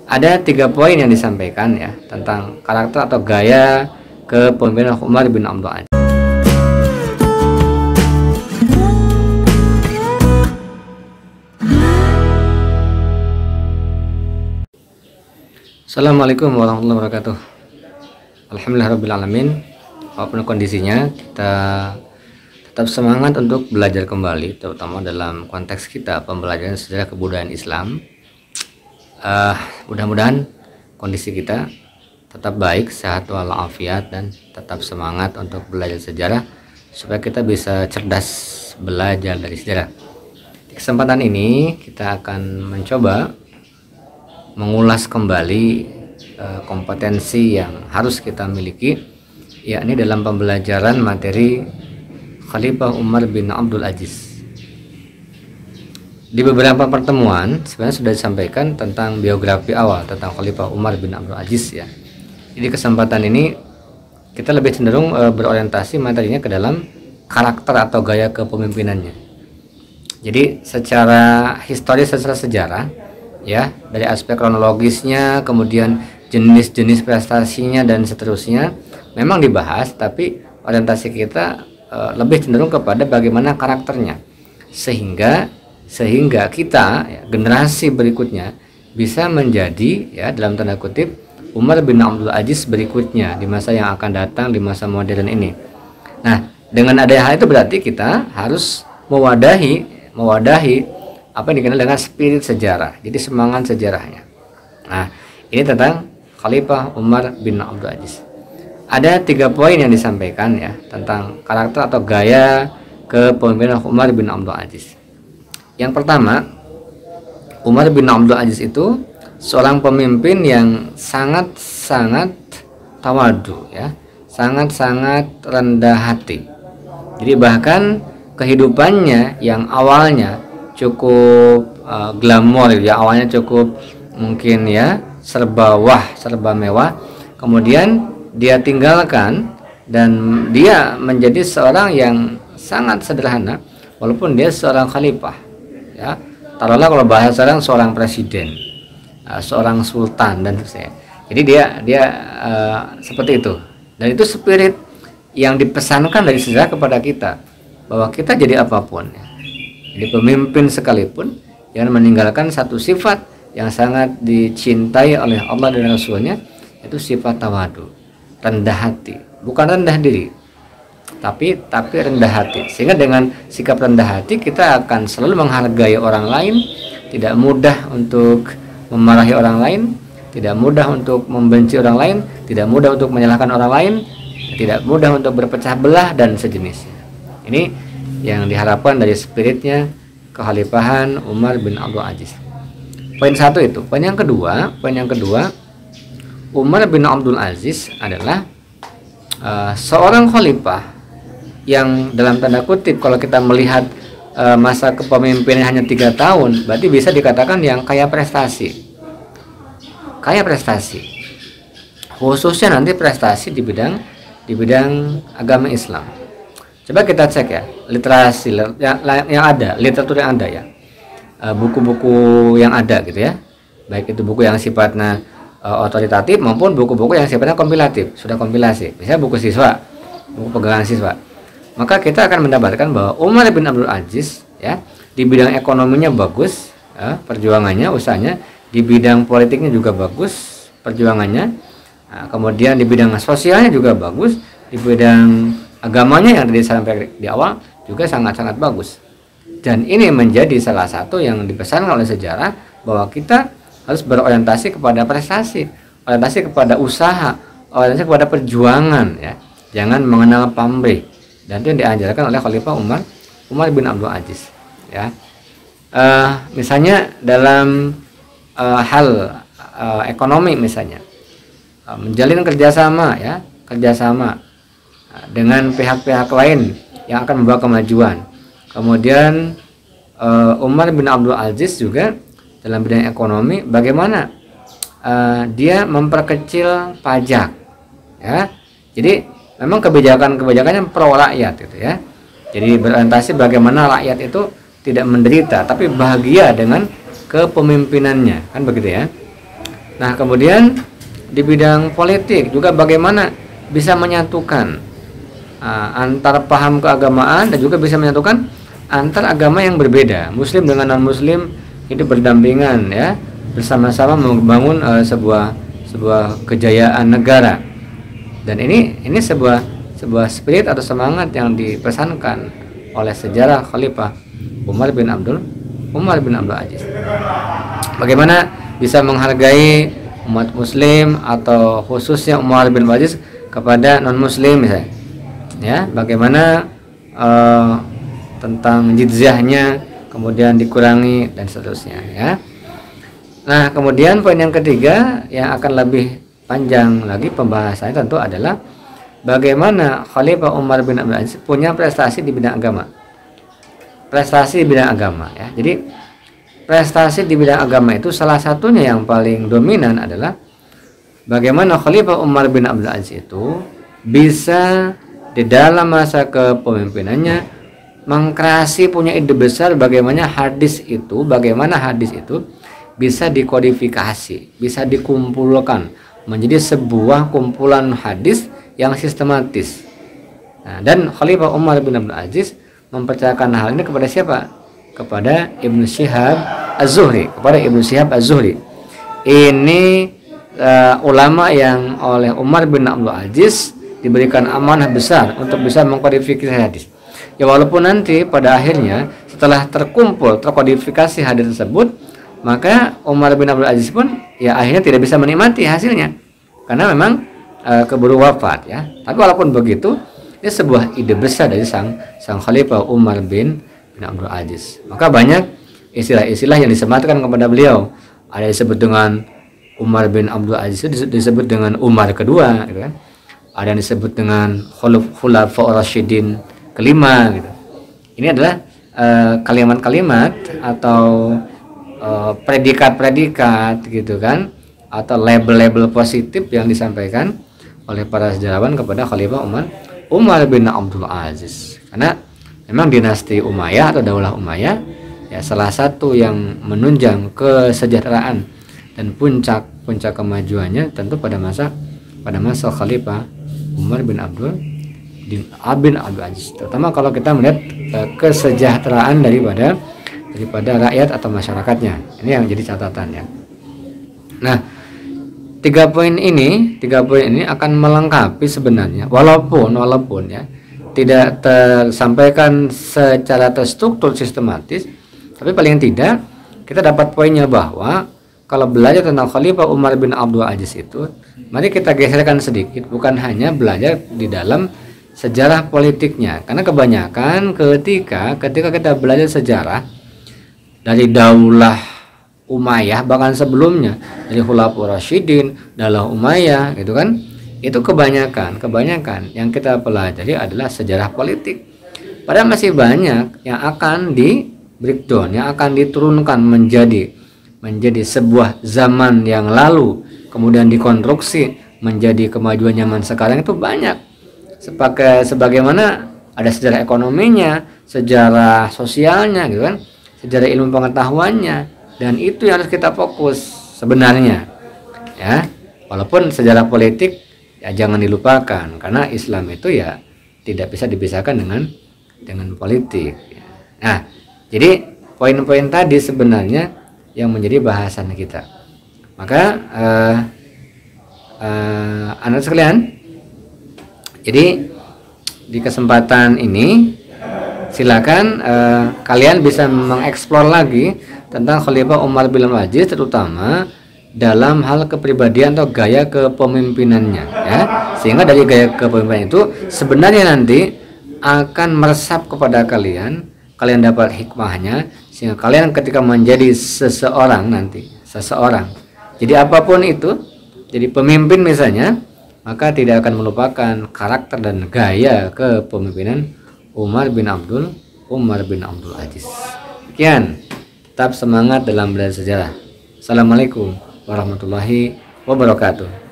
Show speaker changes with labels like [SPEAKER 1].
[SPEAKER 1] Ada 3 poin yang disampaikan ya tentang karakter atau gaya kepemimpinan Umar bin Abdul Aziz. Assalamualaikum warahmatullahi wabarakatuh. Alhamdulillahirrabbilalamin. Apapun kondisinya, kita tetap semangat untuk belajar kembali, terutama dalam konteks kita pembelajaran sejarah kebudayaan Islam. Mudah-mudahan kondisi kita tetap baik, sehat walafiat, dan tetap semangat untuk belajar sejarah supaya kita bisa cerdas belajar dari sejarah. Di kesempatan ini kita akan mencoba mengulas kembali kompetensi yang harus kita miliki, yakni dalam pembelajaran materi Khalifah Umar bin Abdul Aziz. Di beberapa pertemuan sebenarnya sudah disampaikan tentang biografi awal tentang Khalifah Umar bin Abdul Aziz ya. Jadi kesempatan ini kita lebih cenderung berorientasi materinya ke dalam karakter atau gaya kepemimpinannya. Jadi secara historis, secara sejarah ya, dari aspek kronologisnya, kemudian jenis-jenis prestasinya dan seterusnya memang dibahas, tapi orientasi kita lebih cenderung kepada bagaimana karakternya, sehingga kita ya, generasi berikutnya bisa menjadi ya dalam tanda kutip Umar bin Abdul Aziz berikutnya di masa yang akan datang, di masa modern ini. Nah, dengan adanya hal itu berarti kita harus mewadahi apa yang dikenal dengan spirit sejarah, jadi semangat sejarahnya. Nah, ini tentang Khalifah Umar bin Abdul Aziz. Ada 3 poin yang disampaikan ya tentang karakter atau gaya kepemimpinan Umar bin Abdul Aziz. Yang pertama, Umar bin Abdul Aziz itu seorang pemimpin yang sangat-sangat tawadu ya, sangat-sangat rendah hati. Jadi bahkan kehidupannya yang awalnya cukup glamor ya, awalnya cukup mungkin ya serba mewah, kemudian dia tinggalkan dan dia menjadi seorang yang sangat sederhana walaupun dia seorang khalifah ya. Taruhlah kalau bahasa sekarang seorang presiden, seorang sultan dan sebagainya. Jadi dia seperti itu, dan itu spirit yang dipesankan dari sejarah kepada kita bahwa kita jadi apapun ya, jadi pemimpin sekalipun jangan meninggalkan satu sifat yang sangat dicintai oleh Allah dan Rasulnya, itu sifat tawadu, rendah hati, bukan rendah diri, tapi rendah hati. Sehingga dengan sikap rendah hati kita akan selalu menghargai orang lain, tidak mudah untuk memarahi orang lain, tidak mudah untuk membenci orang lain, tidak mudah untuk menyalahkan orang lain, tidak mudah untuk berpecah belah dan sejenisnya. Ini yang diharapkan dari spiritnya kekhalifahan Umar bin Abdul Aziz. Poin 1 itu. Poin yang kedua, Umar bin Abdul Aziz adalah seorang khalifah yang dalam tanda kutip kalau kita melihat masa kepemimpinan hanya 3 tahun, berarti bisa dikatakan yang kaya prestasi, khususnya nanti prestasi di bidang agama Islam. Coba kita cek ya literasi yang ada, literatur yang ada ya, buku-buku yang ada gitu ya, baik itu buku yang sifatnya otoritatif maupun buku-buku yang sifatnya kompilatif, sudah kompilasi, misalnya buku siswa, buku pegangan siswa. Maka kita akan mendapatkan bahwa Umar bin Abdul Aziz ya di bidang ekonominya bagus ya, perjuangannya, usahanya, di bidang politiknya juga bagus perjuangannya, nah, kemudian di bidang sosialnya juga bagus, di bidang agamanya yang tadi sampai di awal juga sangat-sangat bagus. Dan ini menjadi salah satu yang dipesankan oleh sejarah bahwa kita harus berorientasi kepada prestasi, orientasi kepada usaha, orientasi kepada perjuangan ya. Jangan mengenal pamrih. Dan itu yang diajarkan oleh Khalifah Umar bin Abdul Aziz ya. Misalnya dalam hal ekonomi misalnya, menjalin kerjasama dengan pihak-pihak lain yang akan membawa kemajuan. Kemudian Umar bin Abdul Aziz juga dalam bidang ekonomi bagaimana dia memperkecil pajak ya. Jadi memang kebijakannya pro rakyat gitu ya. Jadi berorientasi bagaimana rakyat itu tidak menderita tapi bahagia dengan kepemimpinannya, kan begitu ya. Nah, kemudian di bidang politik juga bagaimana bisa menyatukan antara paham keagamaan dan juga bisa menyatukan antar agama yang berbeda, muslim dengan non muslim hidup berdampingan ya, bersama-sama membangun sebuah kejayaan negara. Dan ini sebuah spirit atau semangat yang dipesankan oleh sejarah Khalifah Umar bin Abdul Aziz. Bagaimana bisa menghargai umat muslim atau khususnya Umar bin Abdul Aziz kepada non muslim misalnya. Ya, bagaimana tentang jizyahnya kemudian dikurangi dan seterusnya ya. Nah, kemudian poin yang ketiga yang akan lebih panjang lagi pembahasannya tentu adalah bagaimana Khalifah Umar bin Abdul Aziz punya prestasi di bidang agama. Prestasi di bidang agama ya. Jadi prestasi di bidang agama itu salah satunya yang paling dominan adalah bagaimana Khalifah Umar bin Abdul Aziz itu bisa di dalam masa kepemimpinannya mengkreasi punya ide besar bagaimana hadis itu bisa dikodifikasi, bisa dikumpulkan menjadi sebuah kumpulan hadis yang sistematis. Nah, dan Khalifah Umar bin Abdul Aziz mempercayakan hal ini kepada siapa? Kepada Ibnu Syihab Az-Zuhri. Ini ulama yang oleh Umar bin Abdul Aziz diberikan amanah besar untuk bisa mengkodifikasi hadis. Ya, walaupun nanti pada akhirnya setelah terkodifikasi hadis tersebut, maka Umar bin Abdul Aziz pun ya akhirnya tidak bisa menikmati hasilnya karena memang keburu wafat ya. Tapi walaupun begitu, ini sebuah ide besar dari sang Khalifah Umar bin Abdul Aziz. Maka banyak istilah-istilah yang disematkan kepada beliau. Ada disebut dengan Umar bin Abdul Aziz, disebut dengan Umar kedua gitu kan. Ada yang disebut dengan Khulafaur Rasyidin kelima gitu. Ini adalah kalimat-kalimat atau predikat-predikat gitu kan, atau label-label positif yang disampaikan oleh para sejarawan kepada Khalifah Umar bin Abdul Aziz. Karena memang dinasti Umayyah atau Daulah Umayyah ya salah satu yang menunjang kesejahteraan dan puncak kemajuannya tentu pada masa Khalifah Umar bin Abdul Aziz. Terutama kalau kita melihat kesejahteraan daripada rakyat atau masyarakatnya. Ini yang jadi catatannya. Nah, tiga poin ini akan melengkapi sebenarnya, walaupun ya tidak tersampaikan secara terstruktur sistematis, tapi paling tidak kita dapat poinnya bahwa kalau belajar tentang Khalifah Umar bin Abdul Aziz itu, mari kita geserkan sedikit, bukan hanya belajar di dalam sejarah politiknya, karena kebanyakan ketika kita belajar sejarah dari Daulah Umayyah bahkan sebelumnya dari Khulafaur Rasyidin, Daulah Umayyah gitu kan, itu kebanyakan yang kita pelajari adalah sejarah politik. Padahal masih banyak yang akan di breakdown, yang akan diturunkan menjadi sebuah zaman yang lalu kemudian dikonstruksi menjadi kemajuan zaman sekarang itu banyak. Sebagaimana ada sejarah ekonominya, sejarah sosialnya gitu kan, sejarah ilmu pengetahuannya, dan itu yang harus kita fokus sebenarnya ya. Walaupun sejarah politik ya jangan dilupakan, karena Islam itu ya tidak bisa dipisahkan dengan politik. Nah, jadi poin-poin tadi sebenarnya yang menjadi bahasan kita. Maka anak sekalian, jadi di kesempatan ini silakan kalian bisa mengeksplor lagi tentang Khalifah Umar bin Abdul Aziz, terutama dalam hal kepribadian atau gaya kepemimpinannya ya. Sehingga dari gaya kepemimpinan itu sebenarnya nanti akan meresap kepada kalian dapat hikmahnya, sehingga kalian ketika menjadi seseorang jadi apapun itu, jadi pemimpin misalnya, maka tidak akan melupakan karakter dan gaya kepemimpinan Umar bin Abdul Aziz. Sekian, tetap semangat dalam belajar sejarah. Assalamualaikum warahmatullahi wabarakatuh.